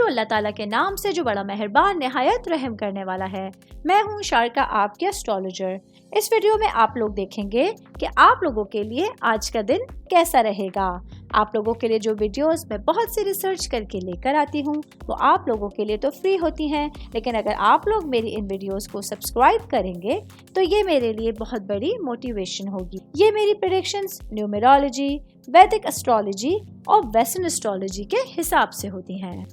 शुरू अल्लाह ताला के नाम से जो बड़ा मेहरबान निहायत रहम करने वाला है। मैं हूँ शारका, आपके एस्ट्रोलॉजर। इस वीडियो में आप लोग देखेंगे कि आप लोगों के लिए आज का दिन कैसा रहेगा। आप लोगों के लिए जो वीडियोस मैं बहुत सी रिसर्च करके लेकर आती हूँ वो आप लोगों के लिए तो फ्री होती हैं, लेकिन अगर आप लोग मेरी इन वीडियोस को सब्सक्राइब करेंगे तो ये मेरे लिए बहुत बड़ी मोटिवेशन होगी। ये मेरी प्रेडिक्शंस न्यूमेरोलॉजी, वैदिक एस्ट्रोलॉजी और वेस्टर्न एस्ट्रोलॉजी के हिसाब से होती हैं।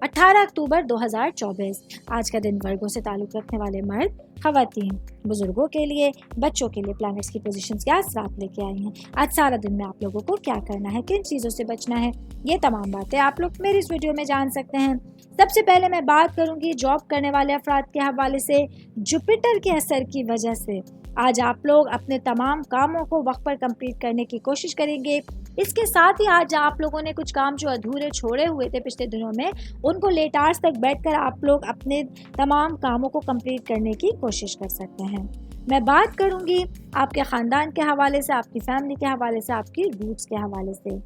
18 अक्टूबर 2024 आज का दिन वर्गों से ताल्लुक़ रखने वाले मर्द, खवातीन, बुजुर्गों के लिए, बच्चों के लिए प्लैनेट्स की पोजीशंस क्या असरात लेके आई हैं। आज सारा दिन में आप लोगों को क्या करना है, किन चीज़ों से बचना है, ये तमाम बातें आप लोग मेरी इस वीडियो में जान सकते हैं। सबसे पहले मैं बात करूंगी जॉब करने वाले अफराद के हवाले से। जुपिटर के असर की वजह से आज आप लोग अपने तमाम कामों को वक्त पर कंप्लीट करने की कोशिश करेंगे। इसके साथ ही आज आप लोगों ने कुछ काम जो अधूरे छोड़े हुए थे पिछले दिनों में, उनको लेट आवर्स तक बैठकर आप लोग अपने तमाम कामों को कंप्लीट करने की कोशिश कर सकते हैं। मैं बात करूंगी आपके ख़ानदान के हवाले से, आपकी फैमिली के हवाले से, आपकी रूट्स के हवाले से।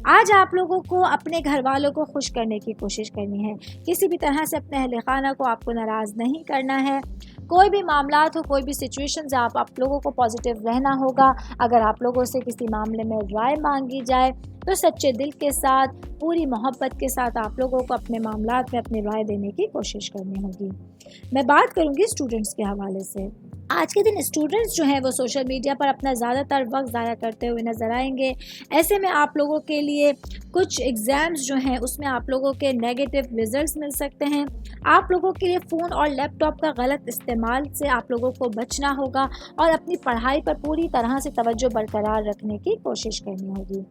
आज आप लोगों को अपने घर वालों को खुश करने की कोशिश करनी है। किसी भी तरह से अपने अहले खाना को आपको नाराज़ नहीं करना है। कोई भी मामलात हो, कोई भी सिचुएशंस, आप लोगों को पॉजिटिव रहना होगा। अगर आप लोगों से किसी मामले में राय मांगी जाए तो सच्चे दिल के साथ, पूरी मोहब्बत के साथ आप लोगों को अपने मामलात में अपनी राय देने की कोशिश करनी होगी। मैं बात करूंगी स्टूडेंट्स के हवाले से। आज के दिन स्टूडेंट्स जो हैं वो सोशल मीडिया पर अपना ज़्यादातर वक्त ज़ाया करते हुए नज़र आएंगे। ऐसे में आप लोगों के लिए कुछ एग्ज़ाम्स जो हैं उसमें आप लोगों के नेगेटिव रिजल्ट्स मिल सकते हैं। आप लोगों के लिए फ़ोन और लैपटॉप का गलत इस्तेमाल से आप लोगों को बचना होगा और अपनी पढ़ाई पर पूरी तरह से तवज्जो बरकरार रखने की कोशिश करनी होगी।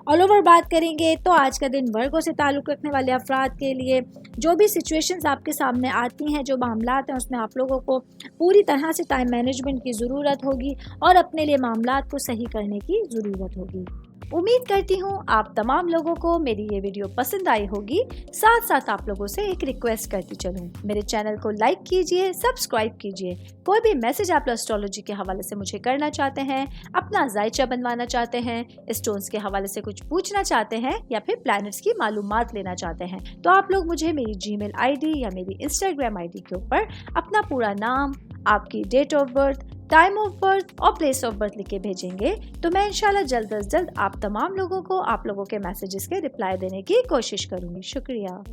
ऑल ओवर बात करेंगे तो आज का दिन वर्गों से ताल्लुक़ रखने वाले अफराद के लिए जो भी सिचुएशंस आपके सामने आती हैं, जो मामलात हैं, उसमें आप लोगों को पूरी तरह से टाइम मैनेजमेंट की ज़रूरत होगी और अपने लिए मामलात को सही करने की ज़रूरत होगी। उम्मीद करती हूँ आप तमाम लोगों को मेरी ये वीडियो पसंद आई होगी। साथ साथ आप लोगों से एक रिक्वेस्ट करती चलूँ, मेरे चैनल को लाइक कीजिए, सब्सक्राइब कीजिए। कोई भी मैसेज आप एस्ट्रोलॉजी के हवाले से मुझे करना चाहते हैं, अपना जायचा बनवाना चाहते हैं, स्टोन्स के हवाले से कुछ पूछना चाहते हैं या फिर प्लैनेट्स की मालूमात लेना चाहते हैं, तो आप लोग मुझे मेरी जीमेल आईडी या मेरी इंस्टाग्राम आईडी के ऊपर अपना पूरा नाम, आपकी date of birth, time of birth और प्लेस ऑफ बर्थ लिख के भेजेंगे तो मैं इंशाल्लाह जल्द अज जल्द आप तमाम लोगों को आप लोगों के मैसेजेस के रिप्लाई देने की कोशिश करूँगी। शुक्रिया।